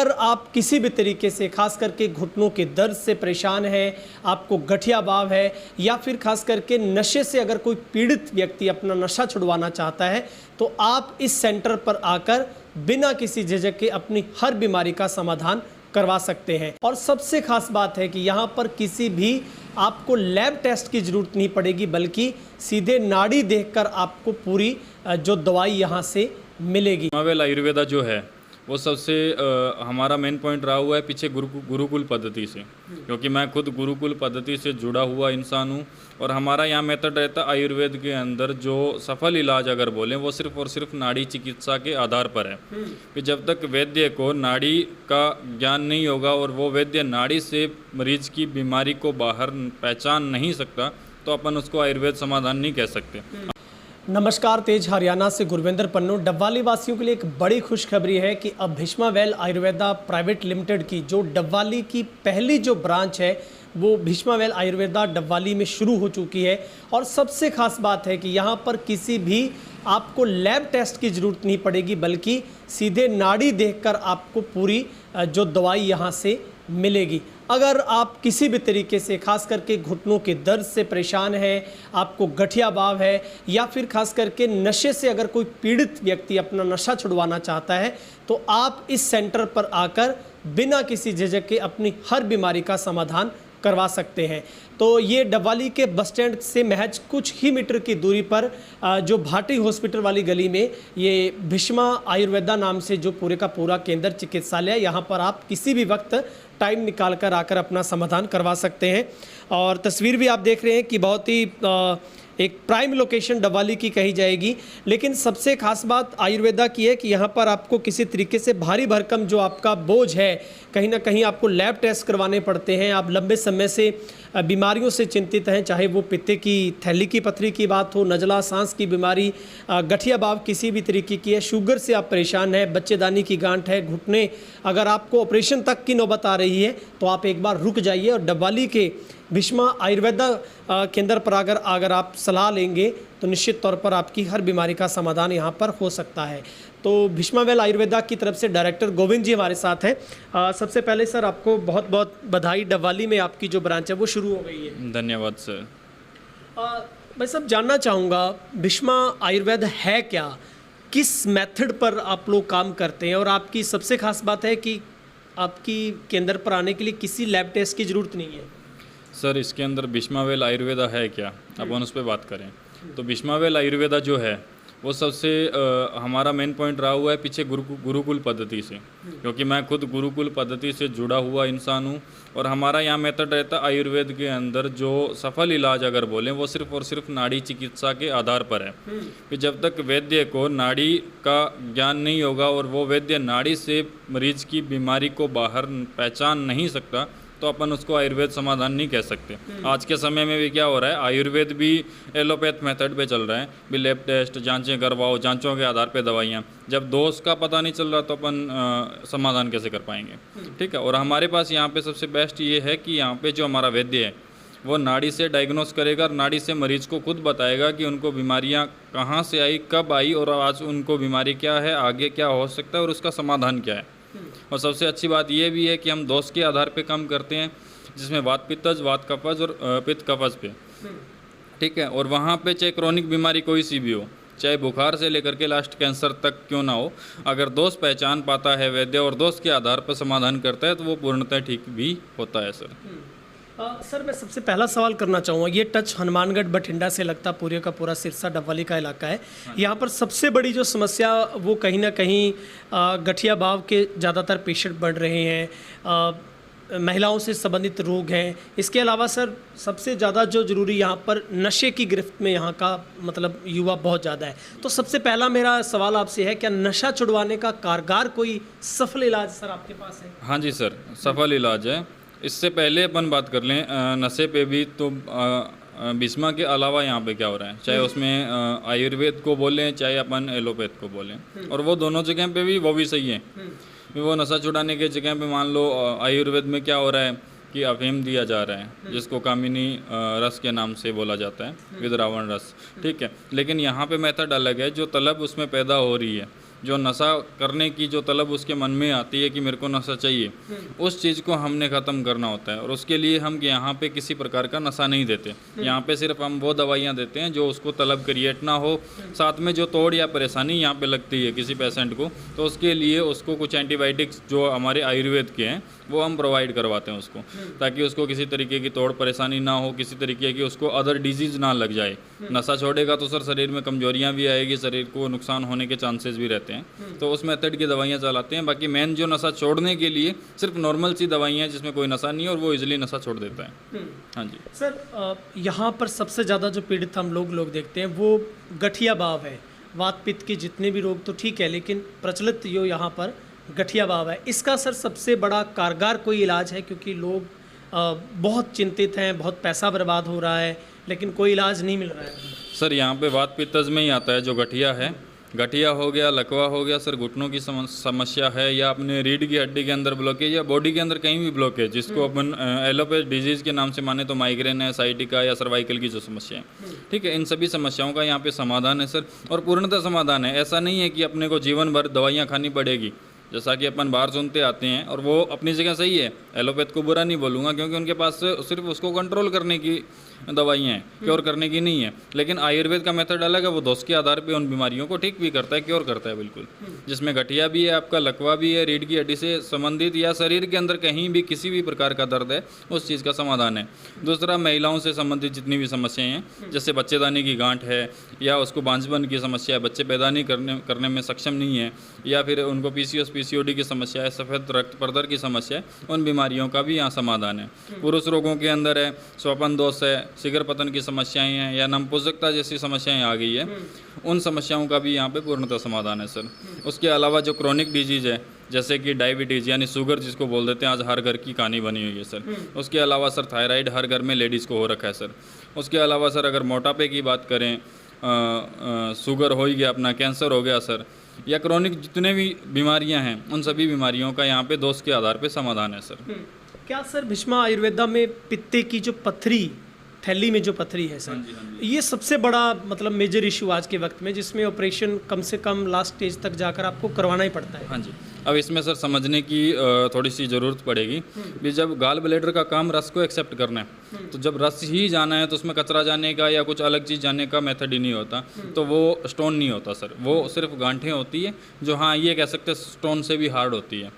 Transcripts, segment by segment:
अगर आप किसी भी तरीके से खास करके घुटनों के दर्द से परेशान हैं, आपको गठिया भाव है या फिर खास करके नशे से अगर कोई पीड़ित व्यक्ति अपना नशा छुड़वाना चाहता है तो आप इस सेंटर पर आकर बिना किसी झिझक के अपनी हर बीमारी का समाधान करवा सकते हैं। और सबसे खास बात है कि यहाँ पर किसी भी आपको लैब टेस्ट की ज़रूरत नहीं पड़ेगी, बल्कि सीधे नाड़ी देखकर आपको पूरी जो दवाई यहाँ से मिलेगी। हिमावेल आयुर्वेदा जो है वो सबसे हमारा मेन पॉइंट रहा हुआ है पीछे गुरुकुल पद्धति से, क्योंकि मैं खुद गुरुकुल पद्धति से जुड़ा हुआ इंसान हूँ। और हमारा यहाँ मेथड रहता है आयुर्वेद के अंदर जो सफल इलाज अगर बोलें वो सिर्फ और सिर्फ नाड़ी चिकित्सा के आधार पर है कि जब तक वैद्य को नाड़ी का ज्ञान नहीं होगा और वो वैद्य नाड़ी से मरीज की बीमारी को बाहर पहचान नहीं सकता तो अपन उसको आयुर्वेद समाधान नहीं कह सकते। नमस्कार, तेज हरियाणा से गुरविंदर पन्नू। डब्वाली वासियों के लिए एक बड़ी खुशखबरी है कि अब भीष्मावेल आयुर्वेदा प्राइवेट लिमिटेड की जो डब्वाली की पहली जो ब्रांच है वो भीष्मावेल आयुर्वेदा डब्वाली में शुरू हो चुकी है। और सबसे खास बात है कि यहाँ पर किसी भी आपको लैब टेस्ट की ज़रूरत नहीं पड़ेगी, बल्कि सीधे नाड़ी देखकर आपको पूरी जो दवाई यहाँ से मिलेगी। अगर आप किसी भी तरीके से खास करके घुटनों के दर्द से परेशान हैं, आपको गठिया भाव है या फिर खास करके नशे से अगर कोई पीड़ित व्यक्ति अपना नशा छुड़वाना चाहता है तो आप इस सेंटर पर आकर बिना किसी झिझक के अपनी हर बीमारी का समाधान करवा सकते हैं। तो ये डब्वाली के बस स्टैंड से महज कुछ ही मीटर की दूरी पर जो भाटी हॉस्पिटल वाली गली में ये भीष्मा आयुर्वेदा नाम से जो पूरे का पूरा केंद्र चिकित्सालय, यहाँ पर आप किसी भी वक्त टाइम निकाल कर आकर अपना समाधान करवा सकते हैं। और तस्वीर भी आप देख रहे हैं कि बहुत ही एक प्राइम लोकेशन डब्वाली की कही जाएगी। लेकिन सबसे खास बात आयुर्वेदा की है कि यहाँ पर आपको किसी तरीके से भारी भरकम जो आपका बोझ है, कहीं ना कहीं आपको लैब टेस्ट करवाने पड़ते हैं, आप लंबे समय से बीमारियों से चिंतित हैं, चाहे वो पित्ते की थैली की पथरी की बात हो, नज़ला, सांस की बीमारी, गठिया भाव किसी भी तरीके की है, शुगर से आप परेशान हैं, बच्चेदानी की गांठ है, घुटने, अगर आपको ऑपरेशन तक की नौबत आ रही है तो आप एक बार रुक जाइए और डब्वाली के भीष्मा आयुर्वेदा केंद्र पर अगर आप सलाह लेंगे तो निश्चित तौर पर आपकी हर बीमारी का समाधान यहाँ पर हो सकता है। तो भीष्मावेल आयुर्वेदा की तरफ से डायरेक्टर गोविंद जी हमारे साथ हैं। सबसे पहले सर आपको बहुत बहुत बधाई, डब्वाली में आपकी जो ब्रांच है वो शुरू हो गई है। धन्यवाद सर। मैं सब जानना चाहूँगा भीष्मा आयुर्वेद है क्या, किस मेथड पर आप लोग काम करते हैं, और आपकी सबसे खास बात है कि आपकी केंद्र पर आने के लिए किसी लैब टेस्ट की ज़रूरत नहीं है। सर इसके अंदर भीष्मावेल आयुर्वेदा है क्या, अपन उस पर बात करें तो भीष्मावेल आयुर्वेदा जो है वो सबसे हमारा मेन पॉइंट रहा हुआ है पीछे गुरुकुल पद्धति से, क्योंकि मैं खुद गुरुकुल पद्धति से जुड़ा हुआ इंसान हूँ। और हमारा यहाँ मेथड रहता है आयुर्वेद के अंदर जो सफल इलाज अगर बोलें वो सिर्फ और सिर्फ नाड़ी चिकित्सा के आधार पर है कि जब तक वैद्य को नाड़ी का ज्ञान नहीं होगा और वो वैद्य नाड़ी से मरीज की बीमारी को बाहर पहचान नहीं सकता तो अपन उसको आयुर्वेद समाधान नहीं कह सकते। आज के समय में भी क्या हो रहा है, आयुर्वेद भी एलोपैथ मेथड पे चल रहा है, भी लैब टेस्ट, जांचें करवाओ, जांचों के आधार पे दवाइयाँ। जब दोष का पता नहीं चल रहा तो अपन समाधान कैसे कर पाएंगे, ठीक है। और हमारे पास यहाँ पे सबसे बेस्ट ये है कि यहाँ पे जो हमारा वैद्य है वो नाड़ी से डायग्नोस करेगा और नाड़ी से मरीज को खुद बताएगा कि उनको बीमारियाँ कहाँ से आई, कब आई और आज उनको बीमारी क्या है, आगे क्या हो सकता है और उसका समाधान क्या है। और सबसे अच्छी बात यह भी है कि हम दोष के आधार पे काम करते हैं, जिसमें वात पित्तज, वात कफज और पित्त कफज पे, ठीक है। और वहाँ पे चाहे क्रॉनिक बीमारी कोई सी भी हो, चाहे बुखार से लेकर के लास्ट कैंसर तक क्यों ना हो, अगर दोष पहचान पाता है वैद्य और दोष के आधार पर समाधान करता है तो वो पूर्णतः ठीक भी होता है सर। सर मैं सबसे पहला सवाल करना चाहूँगा, ये टच हनुमानगढ़ बठिंडा से लगता पूरे का पूरा सिरसा डब्वाली का इलाका है। यहाँ पर सबसे बड़ी जो समस्या वो कहीं ना कहीं गठिया भाव के ज़्यादातर पेशेंट बढ़ रहे हैं, महिलाओं से संबंधित रोग हैं। इसके अलावा सर सबसे ज़्यादा जो ज़रूरी यहाँ पर नशे की गिरफ्त में यहाँ का मतलब युवा बहुत ज़्यादा है। तो सबसे पहला मेरा सवाल आपसे है, क्या नशा छुड़वाने का कारगर कोई सफल इलाज सर आपके पास है? हाँ जी सर, सफल इलाज है। इससे पहले अपन बात कर लें नशे पे भी, तो भीष्मा के अलावा यहाँ पे क्या हो रहा है, चाहे उसमें आयुर्वेद को बोलें चाहे अपन एलोपैथ को बोलें, और वो दोनों जगह पे भी वो भी सही है। वो नशा छुड़ाने के जगह पे मान लो आयुर्वेद में क्या हो रहा है कि अफीम दिया जा रहा है, जिसको कामिनी रस के नाम से बोला जाता है, विद्रावण रस, ठीक है। लेकिन यहाँ पे मेथड अलग है, जो तलब उसमें पैदा हो रही है जो नशा करने की जो तलब उसके मन में आती है कि मेरे को नशा चाहिए, उस चीज़ को हमने ख़त्म करना होता है। और उसके लिए हम यहाँ पे किसी प्रकार का नशा नहीं देते, यहाँ पे सिर्फ हम वो दवाइयाँ देते हैं जो उसको तलब क्रिएट ना हो, साथ में जो तोड़ या परेशानी यहाँ पे लगती है किसी पेशेंट को, तो उसके लिए उसको कुछ एंटीबायोटिक्स जो हमारे आयुर्वेद के हैं वो हम प्रोवाइड करवाते हैं उसको, ताकि उसको किसी तरीके की तोड़ परेशानी ना हो, किसी तरीके की उसको अदर डिजीज़ ना लग जाए। नशा छोड़ेगा तो सर शरीर में कमजोरियाँ भी आएगी, शरीर को नुकसान होने के चांसेस भी रहते हैं, तो उस मेथड की दवाइयाँ चलाते हैं। बाकी मेन जो नशा छोड़ने के लिए सिर्फ नॉर्मल सी दवाइयाँ हैं जिसमें कोई नशा नहीं है और वो इजीली नशा छोड़ देता है। हाँ जी सर, यहाँ पर सबसे ज़्यादा जो पीड़ित हम लोग देखते हैं वो गठिया भाव है। वात पित्त के जितने भी रोग तो ठीक है, लेकिन प्रचलित जो यहाँ पर गठिया भाव है, इसका सर सबसे बड़ा कारगर कोई इलाज है? क्योंकि लोग बहुत चिंतित हैं, बहुत पैसा बर्बाद हो रहा है, लेकिन कोई इलाज नहीं मिल रहा है। सर यहाँ पे वात पित्तज में ही आता है जो गठिया है। गठिया हो गया, लकवा हो गया, सर घुटनों की समस्या है, या अपने रीढ़ की हड्डी के अंदर ब्लॉकेज, या बॉडी के अंदर कहीं भी ब्लॉकेज, जिसको अपन एलोपैथ डिजीज़ के नाम से माने तो माइग्रेन है, साइटिका या सर्वाइकल की जो समस्या है, ठीक है, इन सभी समस्याओं का यहाँ पे समाधान है सर, और पूर्णतः समाधान है। ऐसा नहीं है कि अपने को जीवन भर दवाइयाँ खानी पड़ेगी, जैसा कि अपन बाहर सुनते आते हैं, और वो अपनी जगह सही है। एलोपैथ को बुरा नहीं बोलूँगा, क्योंकि उनके पास सिर्फ उसको कंट्रोल करने की दवाइयाँ हैं, क्योर करने की नहीं है। लेकिन आयुर्वेद का मेथड अलग है, वो डोज के आधार पे उन बीमारियों को ठीक भी करता है, क्योर करता है बिल्कुल, जिसमें गठिया भी है, आपका लकवा भी है, रीढ़ की हड्डी से संबंधित या शरीर के अंदर कहीं भी किसी भी प्रकार का दर्द है, उस चीज़ का समाधान है। दूसरा, महिलाओं से संबंधित जितनी भी समस्याएं हैं, जैसे बच्चेदानी की गांठ है, या उसको बांझपन की समस्या है, बच्चे पैदा नहीं करने में सक्षम नहीं है, या फिर उनको PCOS PCOD की समस्या है, सफ़ेद रक्त परदर की समस्या है, उन बीमारियों का भी यहाँ समाधान है। पुरुष रोगों के अंदर है, स्वपन दोष है, शीघ्र पतन की समस्याएं हैं, या नपुंसकता जैसी समस्याएं आ गई है, उन समस्याओं का भी यहाँ पे पूर्णतः समाधान है सर। उसके अलावा जो क्रॉनिक डिजीज़ है, जैसे कि डायबिटीज़ यानी शुगर जिसको बोल देते हैं, आज हर घर की कहानी बनी हुई है सर। उसके अलावा सर थायराइड हर घर में लेडीज़ को हो रखा है सर। उसके अलावा सर अगर मोटापे की बात करें, शुगर हो ही गया, अपना कैंसर हो गया सर, या क्रॉनिक जितने भी बीमारियां हैं, उन सभी बीमारियों का यहाँ पे डोज के आधार पे समाधान है सर। क्या सर भीष्मा आयुर्वेदा में पित्ते की जो पत्थरी, थैली में जो पत्थरी है सर, ये सबसे बड़ा मतलब मेजर इशू आज के वक्त में, जिसमें ऑपरेशन कम से कम लास्ट स्टेज तक जाकर आपको करवाना ही पड़ता है? हाँ जी। अब इसमें सर समझने की थोड़ी सी ज़रूरत पड़ेगी कि जब गाल ब्लैडर का काम रस को एक्सेप्ट करना है, तो जब रस ही जाना है तो उसमें कचरा जाने का या कुछ अलग चीज़ जाने का मेथड ही नहीं होता, तो वो स्टोन नहीं होता सर, वो सिर्फ गांठें होती है, जो हाँ ये कह सकते हैं स्टोन से भी हार्ड होती है।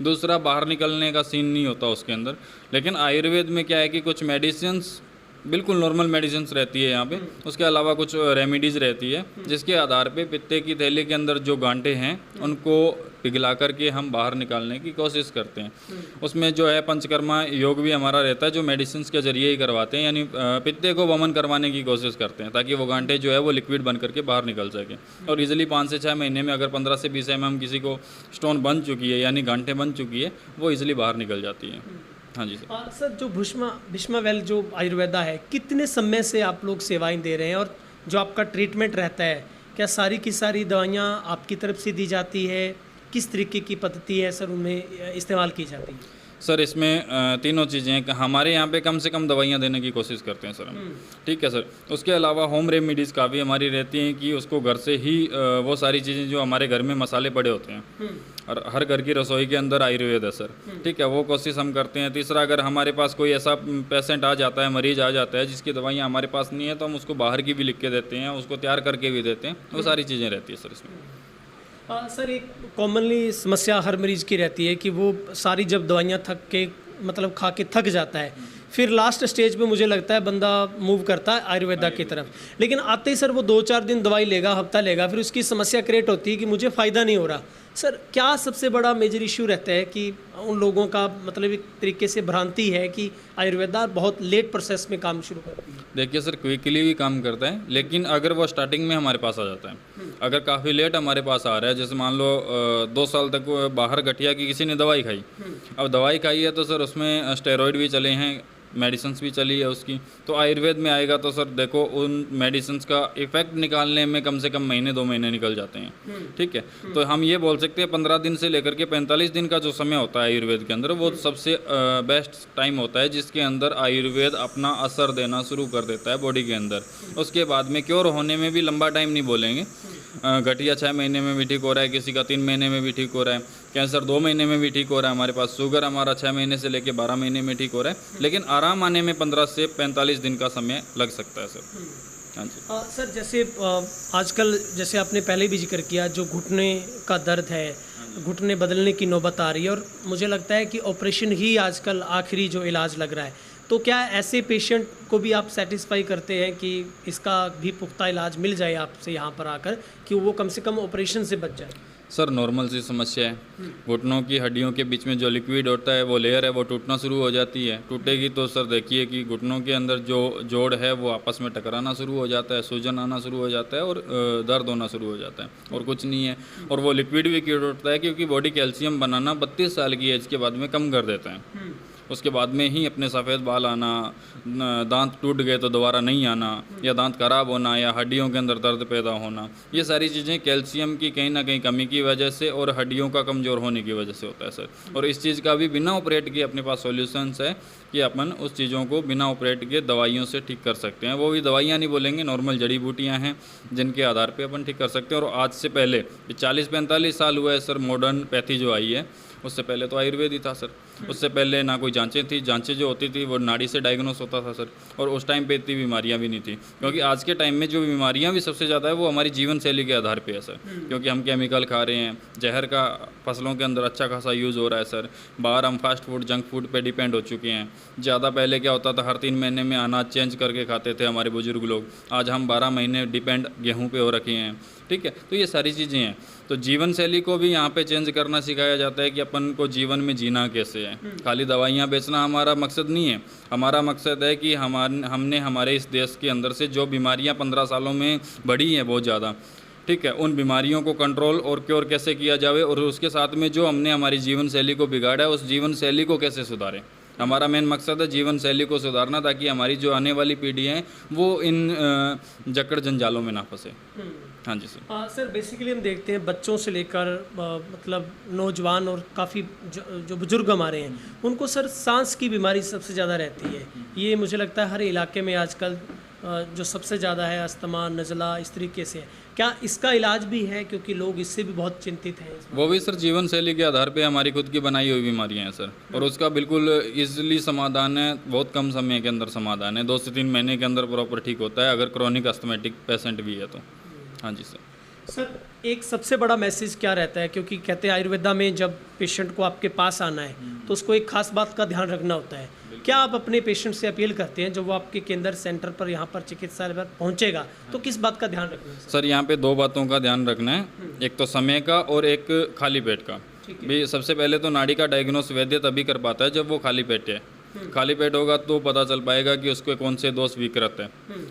दूसरा, बाहर निकलने का सीन नहीं होता उसके अंदर। लेकिन आयुर्वेद में क्या है कि कुछ मेडिसिन्स बिल्कुल नॉर्मल मेडिसिन्स रहती है यहाँ पे, उसके अलावा कुछ रेमेडीज़ रहती है, जिसके आधार पे पित्ते की थैली के अंदर जो गांठें हैं उनको पिघला करके हम बाहर निकालने की कोशिश करते हैं। उसमें जो है पंचकर्मा योग भी हमारा रहता है, जो मेडिसिन्स के जरिए ही करवाते हैं, यानी पित्ते को वमन करवाने की कोशिश करते हैं, ताकि वो गांठें जो है वो लिक्विड बन करके बाहर निकल सके। और इजीली 5 से 6 महीने में अगर 15 से 20 mm किसी को स्टोन बन चुकी है, यानी गांठें बन चुकी है, वो ईजिली बाहर निकल जाती है। हाँ जी सर। सर, जो भीष्मा वेल जो आयुर्वेदा है, कितने समय से आप लोग सेवाएं दे रहे हैं, और जो आपका ट्रीटमेंट रहता है, क्या सारी की सारी दवाइयाँ आपकी तरफ से दी जाती है? किस तरीके की पद्धति है सर उनमें इस्तेमाल की जाती है? सर इसमें तीनों चीज़ें हैं। हमारे यहाँ पे कम से कम दवाइयाँ देने की कोशिश करते हैं सर हम, ठीक है सर। उसके अलावा होम रेमेडीज़ काफ़ी हमारी रहती हैं कि उसको घर से ही वो सारी चीज़ें जो हमारे घर में मसाले पड़े होते हैं, और हर घर की रसोई के अंदर आयुर्वेद है सर, ठीक है, वो कोशिश हम करते हैं। तीसरा, अगर हमारे पास कोई ऐसा पेशेंट आ जाता है, मरीज आ जाता है जिसकी दवाइयाँ हमारे पास नहीं है, तो हम उसको बाहर की भी लिख के देते हैं, उसको तैयार करके भी देते हैं। वो सारी चीज़ें रहती है सर इसमें। सर, एक कॉमनली समस्या हर मरीज की रहती है कि वो सारी जब दवाइयाँ थक के मतलब खा के थक जाता है, फिर लास्ट स्टेज पे मुझे लगता है बंदा मूव करता है आयुर्वेदा की तरफ, लेकिन आते ही सर वो 2-4 दिन दवाई लेगा, हफ्ता लेगा, फिर उसकी समस्या क्रिएट होती है कि मुझे फ़ायदा नहीं हो रहा। सर, क्या सबसे बड़ा मेजर इशू रहता है कि उन लोगों का मतलब एक तरीके से भ्रांति है कि आयुर्वेदा बहुत लेट प्रोसेस में काम शुरू करती है? देखिए सर, क्विकली भी काम करता है, लेकिन अगर वो स्टार्टिंग में हमारे पास आ जाता है, अगर काफ़ी लेट हमारे पास आ रहा है, जैसे मान लो 2 साल तक बाहर गठिया की किसी ने दवाई खाई, अब दवाई खाई है तो सर उसमें स्टेरॉइड भी चले हैं, मेडिसिन्स भी चली है उसकी, तो आयुर्वेद में आएगा तो सर देखो उन मेडिसिन्स का इफेक्ट निकालने में कम से कम महीने 2 महीने निकल जाते हैं, ठीक है। तो हम ये बोल सकते हैं 15 दिन से लेकर के 45 दिन का जो समय होता है आयुर्वेद के अंदर, वो सबसे बेस्ट टाइम होता है, जिसके अंदर आयुर्वेद अपना असर देना शुरू कर देता है बॉडी के अंदर। उसके बाद में क्योर होने में भी लंबा टाइम नहीं बोलेंगे, गठिया 6 महीने में भी ठीक हो रहा है, किसी का 3 महीने में भी ठीक हो रहा है, कैंसर 2 महीने में भी ठीक हो रहा है, हमारे पास शुगर हमारा 6 महीने से लेके 12 महीने में ठीक हो रहा है, लेकिन आराम आने में 15 से 45 दिन का समय लग सकता है सर। हाँ जी। सर जैसे आजकल जैसे आपने पहले भी जिक्र किया, जो घुटने का दर्द है, घुटने बदलने की नौबत आ रही है और मुझे लगता है कि ऑपरेशन ही आजकल आखिरी जो इलाज लग रहा है, तो क्या ऐसे पेशेंट को भी आप सेटिस्फाई करते हैं कि इसका भी पुख्ता इलाज मिल जाए आपसे यहाँ पर आकर, कि वो कम से कम ऑपरेशन से बच जाए? सर नॉर्मल सी समस्या है, घुटनों की हड्डियों के बीच में जो लिक्विड होता है वो लेयर है वो टूटना शुरू हो जाती है। टूटेगी तो सर देखिए कि घुटनों के अंदर जो जोड़ है वो आपस में टकराना शुरू हो जाता है, सूजन आना शुरू हो जाता है और दर्द होना शुरू हो जाता है, और कुछ नहीं है। और वो लिक्विड भी क्यों टूटता है? क्योंकि बॉडी कैल्शियम बनाना 32 साल की एज के बाद में कम कर देता है। उसके बाद में ही अपने सफ़ेद बाल आना, दांत टूट गए तो दोबारा नहीं आना, या दांत खराब होना, या हड्डियों के अंदर दर्द पैदा होना, ये सारी चीज़ें कैल्शियम की कहीं ना कहीं कमी की वजह से और हड्डियों का कमज़ोर होने की वजह से होता है सर। और इस चीज़ का भी बिना ऑपरेट किए अपने पास सॉल्यूशंस है कि अपन उस चीज़ों को बिना ऑपरेट किए दवाइयों से ठीक कर सकते हैं। वो भी दवाइयाँ नहीं बोलेंगे, नॉर्मल जड़ी बूटियाँ हैं जिनके आधार पर अपन ठीक कर सकते हैं। और आज से पहले 40-45 साल हुआ है सर मॉडर्न पैथी जो आई है, उससे पहले तो आयुर्वेद ही था सर। उससे पहले ना कोई जांचें थी, जांचें जो होती थी वो नाड़ी से डायग्नोस होता था सर, और उस टाइम पे इतनी बीमारियां भी नहीं थी। क्योंकि आज के टाइम में जो बीमारियां भी सबसे ज़्यादा है वो हमारी जीवन शैली के आधार पे है सर। क्योंकि हम केमिकल खा रहे हैं, जहर का फसलों के अंदर अच्छा खासा यूज़ हो रहा है सर। बाहर हम फास्ट फूड, जंक फूड पे डिपेंड हो चुके हैं। ज़्यादा पहले क्या होता था, हर 3 महीने में अनाज चेंज करके खाते थे हमारे बुजुर्ग लोग। आज हम 12 महीने डिपेंड गेहूँ पे हो रखे हैं, ठीक है। तो ये सारी चीज़ें हैं। तो जीवन शैली को भी यहाँ पे चेंज करना सिखाया जाता है कि अपन को जीवन में जीना कैसे है। खाली दवाइयाँ बेचना हमारा मकसद नहीं है। हमारा मकसद है कि हमने हमारे इस देश के अंदर से जो बीमारियाँ 15 सालों में बढ़ी हैं बहुत ज़्यादा, ठीक है, उन बीमारियों को कंट्रोल और क्योर कैसे किया जाए, और उसके साथ में जो हमने हमारी जीवन शैली को बिगाड़ा है उस जीवन शैली को कैसे सुधारें। हमारा मेन मकसद है जीवन शैली को सुधारना, ताकि हमारी जो आने वाली पीढ़ी है वो इन जकड़ जंजालों में ना फंसे। हाँ जी सर। सर बेसिकली हम देखते हैं बच्चों से लेकर मतलब नौजवान और काफ़ी जो बुजुर्ग हमारे हैं, उनको सर सांस की बीमारी सबसे ज़्यादा रहती है। ये मुझे लगता है हर इलाके में आजकल जो सबसे ज़्यादा है अस्थमा, नज़ला, इस तरीके से है। क्या इसका इलाज भी है? क्योंकि लोग इससे भी बहुत चिंतित हैं। वो भी सर जीवन शैली के आधार पे हमारी खुद की बनाई हुई बीमारियां हैं सर, और उसका बिल्कुल ईजिली समाधान है, बहुत कम समय के अंदर समाधान है। 2 से 3 महीने के अंदर प्रॉपर ठीक होता है, अगर क्रॉनिक अस्थमेटिक पेशेंट भी है तो। हाँ जी सर एक सबसे बड़ा मैसेज क्या रहता है? क्योंकि कहते हैं आयुर्वेदा में जब पेशेंट को आपके पास आना है तो उसको एक खास बात का ध्यान रखना होता है। क्या आप अपने पेशेंट से अपील करते हैं जब वो आपके केंद्र सेंटर पर यहाँ पर चिकित्सालय पर पहुँचेगा तो किस बात का ध्यान रखना है? सर यहाँ पे 2 बातों का ध्यान रखना है, एक तो समय का और एक खाली पेट का। भी सबसे पहले तो नाड़ी का डायग्नोस वैद्य तभी कर पाता है जब वो खाली पेट है। खाली पेट होगा तो पता चल पाएगा कि उसके कौन से दोष विकृत है।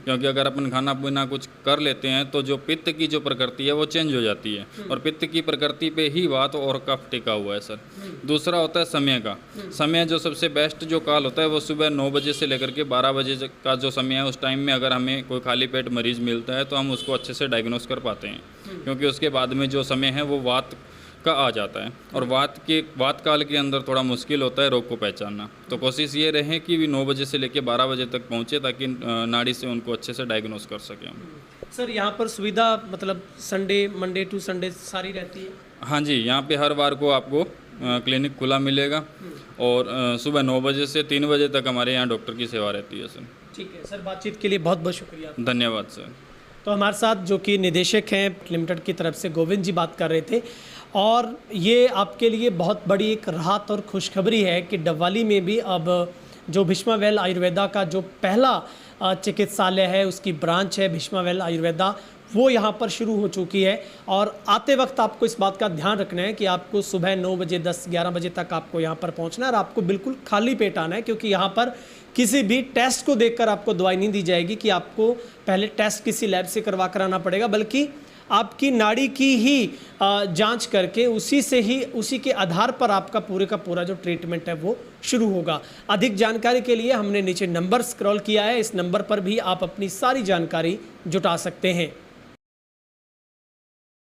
क्योंकि अगर अपन खाना पीना कुछ कर लेते हैं तो जो पित्त की जो प्रकृति है वो चेंज हो जाती है, और पित्त की प्रकृति पे ही वात और कफ टिका हुआ है सर। दूसरा होता है समय का। समय जो सबसे बेस्ट जो काल होता है वो सुबह 9 बजे से लेकर के 12 बजे का जो समय है, उस टाइम में अगर हमें कोई खाली पेट मरीज मिलता है तो हम उसको अच्छे से डायग्नोस कर पाते हैं। क्योंकि उसके बाद में जो समय है वो वात का आ जाता है, और वात काल के अंदर थोड़ा मुश्किल होता है रोग को पहचानना। तो कोशिश ये रहे कि भी 9 बजे से लेकर 12 बजे तक पहुँचे, ताकि नाड़ी से उनको अच्छे से डायग्नोस कर सकें। सर यहाँ पर सुविधा मतलब संडे, मंडे टू संडे सारी रहती है? हाँ जी, यहाँ पे हर बार को आपको क्लिनिक खुला मिलेगा, और सुबह 9 बजे से 3 बजे तक हमारे यहाँ डॉक्टर की सेवा रहती है सर। ठीक है सर, बातचीत के लिए बहुत बहुत शुक्रिया। धन्यवाद सर। तो हमारे साथ जो कि निदेशक हैं लिमिटेड की तरफ से गोविंद जी बात कर रहे थे, और ये आपके लिए बहुत बड़ी एक राहत और खुशखबरी है कि डबवाली में भी अब जो भीष्मा वेल आयुर्वेदा का जो पहला चिकित्सालय है, उसकी ब्रांच है भीष्मा वेल आयुर्वेदा, वो यहाँ पर शुरू हो चुकी है। और आते वक्त आपको इस बात का ध्यान रखना है कि आपको सुबह 9 बजे 10-11 बजे तक आपको यहाँ पर पहुँचना है, और आपको बिल्कुल खाली पेट आना है। क्योंकि यहाँ पर किसी भी टेस्ट को देखकर आपको दवाई नहीं दी जाएगी कि आपको पहले टेस्ट किसी लैब से करवा कर आना पड़ेगा, बल्कि आपकी नाड़ी की ही जांच करके उसी के आधार पर आपका पूरे का पूरा जो ट्रीटमेंट है वो शुरू होगा। अधिक जानकारी के लिए हमने नीचे नंबर स्क्रॉल किया है, इस नंबर पर भी आप अपनी सारी जानकारी जुटा सकते हैं।